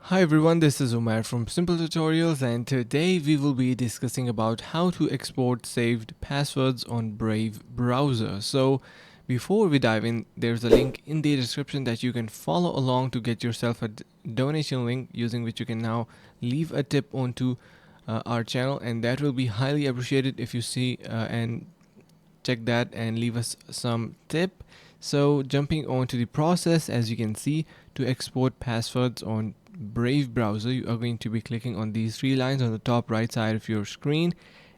Hi everyone, this is Umar from Simple Tutorials, and today we will be discussing about how to export saved passwords on Brave browser. So before we dive in, there's a link in the description that you can follow along to get yourself a donation link using which you can now leave a tip onto our channel, and that will be highly appreciated if you see and check that and leave us some tip. So jumping on to the process, as you can see, to export passwords on Brave browser, you are going to be clicking on these three lines on the top right side of your screen.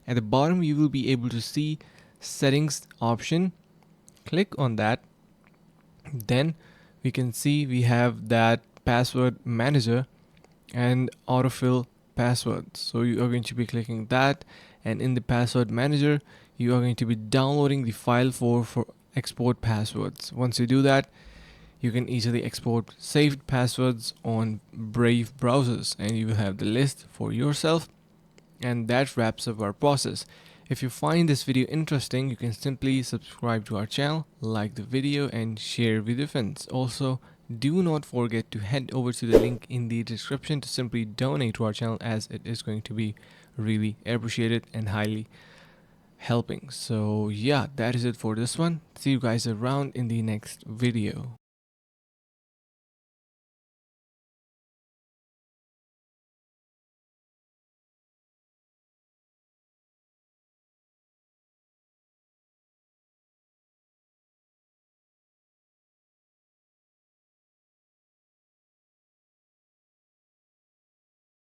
At the bottom, you will be able to see settings option. Click on that. Then we can see we have that password manager and autofill passwords. So you are going to be clicking that, and in the password manager, you are going to be downloading the file for export passwords. Once you do that, you can easily export saved passwords on Brave browsers, and you will have the list for yourself. And that wraps up our process. If you find this video interesting, you can simply subscribe to our channel, like the video, and share with your friends. Also, do not forget to head over to the link in the description to simply donate to our channel, as it is going to be really appreciated and highly helping. So yeah, that is it for this one. See you guys around in the next video.